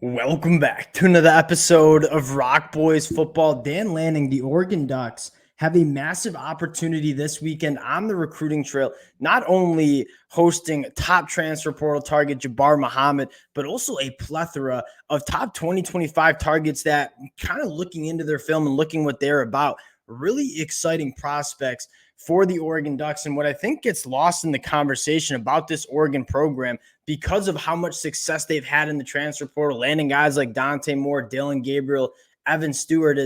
Welcome back to another episode of Rock Boys Football. Dan Lanning, the Oregon Ducks, have a massive opportunity this weekend on the recruiting trail, not only hosting top transfer portal target Jabbar Muhammad, but also a plethora of top 2025 targets that kind of looking into their film and looking what they're about. Really exciting prospects for the Oregon Ducks. And what I think gets lost in the conversation about this Oregon program because of how much success they've had in the transfer portal, landing guys like Dante Moore, Dylan Gabriel, Evan Stewart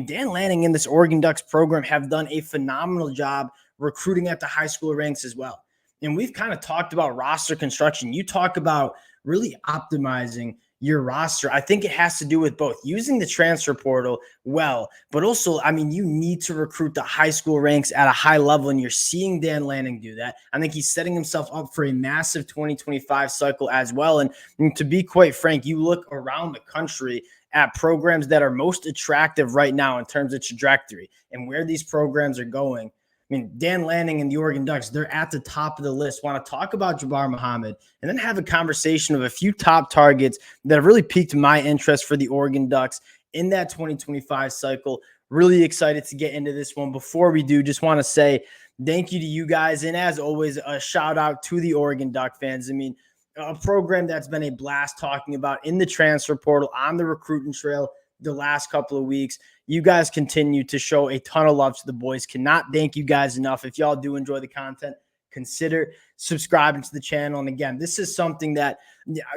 Dan Lanning and this Oregon Ducks program have done a phenomenal job recruiting at the high school ranks as well. And we've kind of talked about roster construction. You talk about really optimizing your roster. I think it has to do with both using the transfer portal well, but also, you need to recruit the high school ranks at a high level, and you're seeing Dan Lanning do that. I think he's setting himself up for a massive 2025 cycle as well. And to be quite frank, you look around the country at programs that are most attractive right now in terms of trajectory and where these programs are going. Dan Lanning and the Oregon Ducks, they're at the top of the list. Want to talk about Jabbar Muhammad and then have a conversation of a few top targets that have really piqued my interest for the Oregon Ducks in that 2025 cycle. Really excited to get into this one. Before we do, just want to say thank you to you guys. And as always, a shout out to the Oregon Duck fans. A program that's been a blast talking about in the transfer portal, on the recruiting trail the last couple of weeks. You guys continue to show a ton of love to the boys. Cannot thank you guys enough. If y'all do enjoy the content, consider subscribing to the channel. And again, this is something that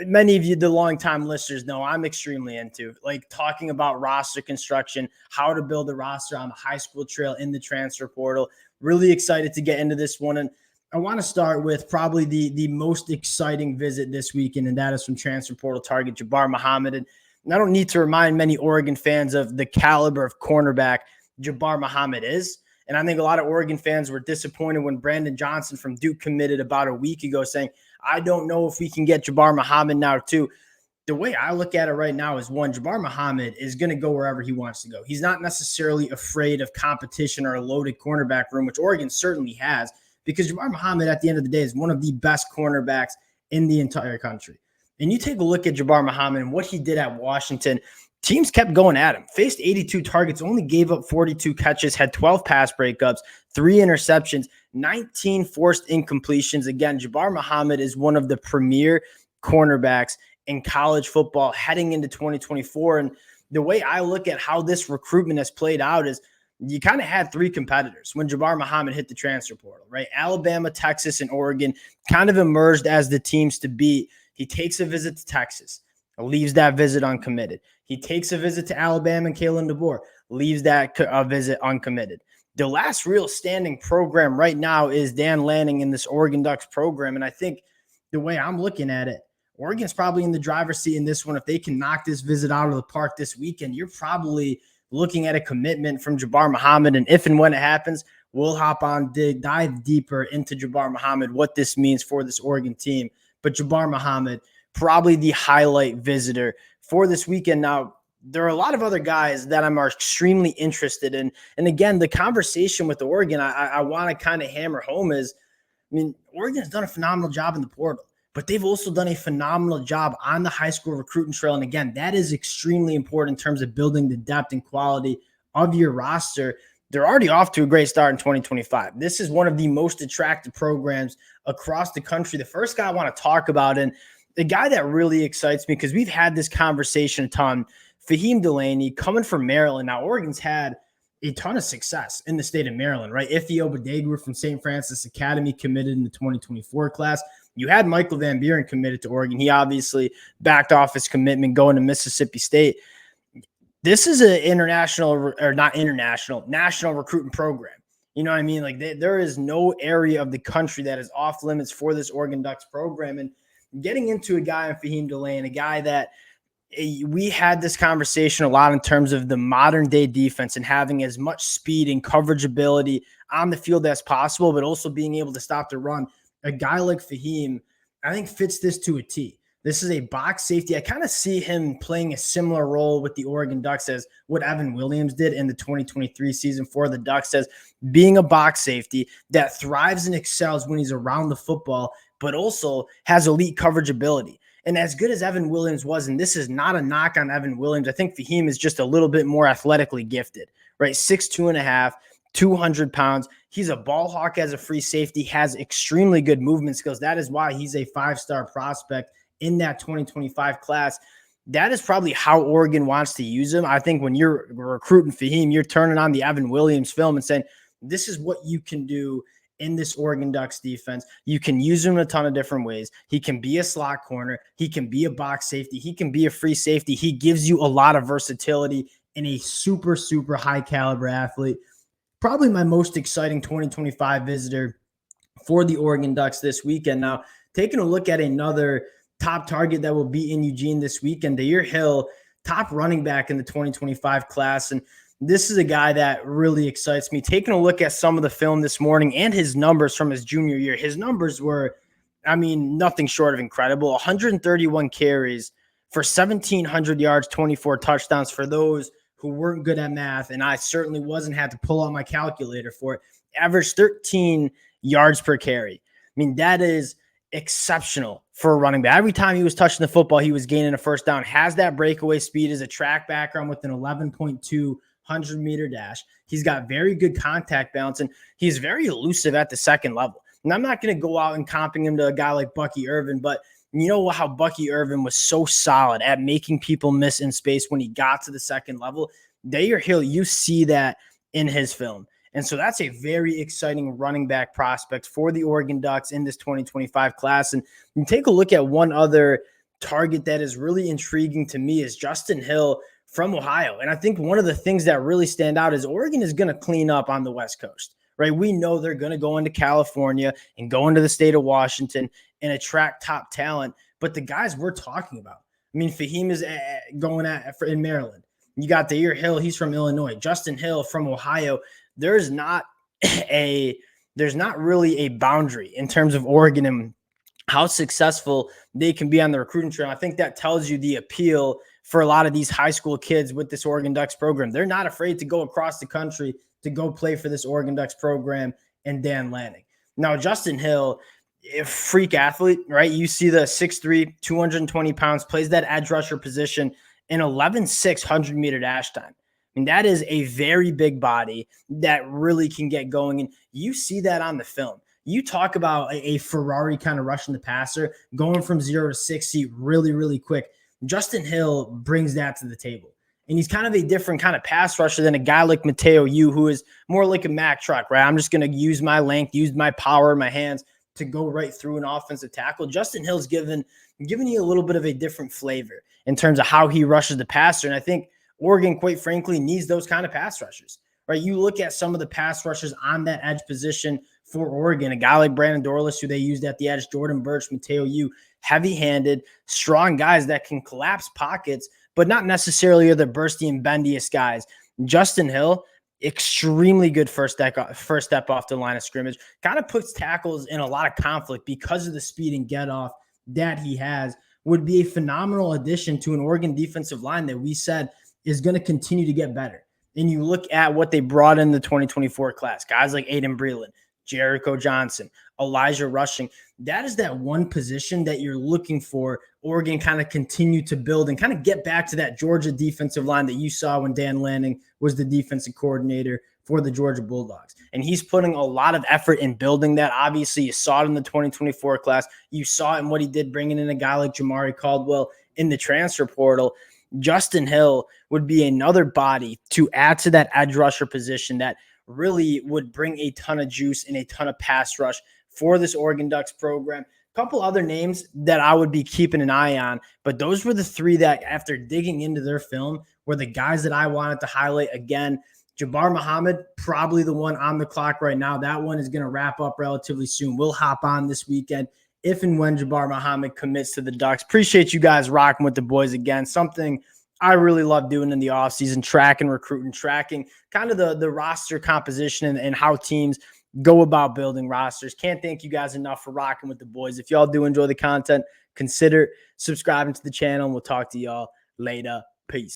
many of you, the longtime listeners, know I'm extremely into, like talking about roster construction, how to build a roster on the high school trail in the transfer portal. Really excited to get into this one. And I want to start with probably the most exciting visit this weekend, and that is from transfer portal target Jabbar Muhammad. And I don't need to remind many Oregon fans of the caliber of cornerback Jabbar Muhammad is. And I think a lot of Oregon fans were disappointed when Brandon Johnson from Duke committed about a week ago, saying, I don't know if we can get Jabbar Muhammad now too. The way I look at it right now is, one, Jabbar Muhammad is going to go wherever he wants to go. He's not necessarily afraid of competition or a loaded cornerback room, which Oregon certainly has, because Jabbar Muhammad at the end of the day is one of the best cornerbacks in the entire country. And you take a look at Jabbar Muhammad and what he did at Washington. Teams kept going at him, faced 82 targets, only gave up 42 catches, had 12 pass breakups, 3 interceptions, 19 forced incompletions. Again, Jabbar Muhammad is one of the premier cornerbacks in college football heading into 2024. And the way I look at how this recruitment has played out is you kind of had 3 competitors when Jabbar Muhammad hit the transfer portal, right? Alabama, Texas, and Oregon kind of emerged as the teams to beat. He takes a visit to Texas, leaves that visit uncommitted. He takes a visit to Alabama and Kalen DeBoer, leaves that visit uncommitted. The last real standing program right now is Dan Lanning in this Oregon Ducks program. And I think the way I'm looking at it, Oregon's probably in the driver's seat in this one. If they can knock this visit out of the park this weekend, you're probably looking at a commitment from Jabbar Muhammad. And if and when it happens, we'll hop on, dive deeper into Jabbar Muhammad, what this means for this Oregon team. But Jabbar Muhammad, probably the highlight visitor for this weekend. Now, there are a lot of other guys that I'm extremely interested in. And again, the conversation with Oregon, I want to kind of hammer home is, Oregon's done a phenomenal job in the portal, but they've also done a phenomenal job on the high school recruiting trail. And again, that is extremely important in terms of building the depth and quality of your roster. They're already off to a great start in 2025. This is one of the most attractive programs across the country. The first guy I want to talk about, and the guy that really excites me, because we've had this conversation a ton, Femi Delaney, coming from Maryland. Now, Oregon's had a ton of success in the state of Maryland, right? Ife Obadegwu from St. Francis Academy committed in the 2024 class. You had Michael Van Buren committed to Oregon. He obviously backed off his commitment going to Mississippi State. This is an national recruiting program. You know what I mean? Like there is no area of the country that is off limits for this Oregon Ducks program. And getting into a guy in Femi Delaney, a guy that we had this conversation a lot in terms of the modern day defense and having as much speed and coverage ability on the field as possible, but also being able to stop the run. A guy like Fahim, I think, fits this to a T. This is a box safety. I kind of see him playing a similar role with the Oregon Ducks as what Evan Williams did in the 2023 season for the Ducks, as being a box safety that thrives and excels when he's around the football, but also has elite coverage ability. And as good as Evan Williams was, and this is not a knock on Evan Williams, I think Fahim is just a little bit more athletically gifted, right? 6'2.5", 200 pounds. He's a ball hawk as a free safety, has extremely good movement skills. That is why he's a 5-star prospect in that 2025 class. That is probably how Oregon wants to use him. I think when you're recruiting Fahim, you're turning on the Evan Williams film and saying, this is what you can do in this Oregon Ducks defense. You can use him in a ton of different ways. He can be a slot corner. He can be a box safety. He can be a free safety. He gives you a lot of versatility and a super, super high caliber athlete. Probably my most exciting 2025 visitor for the Oregon Ducks this weekend. Now, taking a look at another top target that will be in Eugene this weekend, DeAndre Hill, top running back in the 2025 class. And this is a guy that really excites me. Taking a look at some of the film this morning and his numbers from his junior year, his numbers were, nothing short of incredible. 131 carries for 1,700 yards, 24 touchdowns. For those who weren't good at math, and I certainly wasn't, had to pull out my calculator for it, averaged 13 yards per carry. That is exceptional for a running back. Every time he was touching the football, he was gaining a first down, has that breakaway speed as a track background with an 11.2 100-meter dash. He's got very good contact balance, and he's very elusive at the second level. And I'm not going to go out and comping him to a guy like Bucky Irvin, but you know how Bucky Irvin was so solid at making people miss in space when he got to the second level? DeAndre Hill, you see that in his film. And so that's a very exciting running back prospect for the Oregon Ducks in this 2025 class. And you take a look at one other target that is really intriguing to me is Justin Hill from Ohio. And I think one of the things that really stand out is Oregon is going to clean up on the West Coast, right? We know they're going to go into California and go into the state of Washington and attract top talent. But the guys we're talking about, Fahim is going in Maryland. You got DeAndre Hill, he's from Illinois. Justin Hill from Ohio. There's not really a boundary in terms of Oregon and how successful they can be on the recruiting trail. I think that tells you the appeal for a lot of these high school kids with this Oregon Ducks program. They're not afraid to go across the country to go play for this Oregon Ducks program and Dan Lanning. Now, Justin Hill, a freak athlete, right? You see the 6'3", 220 pounds, plays that edge rusher position in 11.6 100-meter dash time. That is a very big body that really can get going. And you see that on the film. You talk about a Ferrari kind of rushing the passer, going from 0 to 60 really, really quick. Justin Hill brings that to the table. And he's kind of a different kind of pass rusher than a guy like Mateo Yu, who is more like a Mack truck, right? I'm just going to use my length, use my power, my hands to go right through an offensive tackle. Justin Hill's giving you a little bit of a different flavor in terms of how he rushes the passer. And I think Oregon, quite frankly, needs those kind of pass rushers, right? You look at some of the pass rushers on that edge position for Oregon, a guy like Brandon Dorlus, who they used at the edge, Jordan Birch, Mateo Yu, heavy-handed, strong guys that can collapse pockets, but not necessarily are the bursty and bendiest guys. Justin Hill, extremely good first step off the line of scrimmage, kind of puts tackles in a lot of conflict because of the speed and get off that he has, would be a phenomenal addition to an Oregon defensive line that we said is going to continue to get better. And you look at what they brought in the 2024 class, guys like Aiden Breland, Jericho Johnson, Elijah Rushing. That is that one position that you're looking for Oregon kind of continue to build and kind of get back to that Georgia defensive line that you saw when Dan Lanning was the defensive coordinator for the Georgia Bulldogs. And he's putting a lot of effort in building that. Obviously, you saw it in the 2024 class. You saw it in what he did bringing in a guy like Jamari Caldwell in the transfer portal. Justin Hill would be another body to add to that edge rusher position that really would bring a ton of juice and a ton of pass rush for this Oregon Ducks program. A couple other names that I would be keeping an eye on, but those were the three that, after digging into their film, were the guys that I wanted to highlight. Again, Jabbar Muhammad, probably the one on the clock right now. That one is going to wrap up relatively soon. We'll hop on this weekend if and when Jabbar Muhammad commits to the Ducks. Appreciate you guys rocking with the boys again. Something I really love doing in the offseason, tracking, recruiting, tracking kind of the roster composition and how teams go about building rosters. Can't thank you guys enough for rocking with the boys. If y'all do enjoy the content, consider subscribing to the channel, and we'll talk to y'all later. Peace.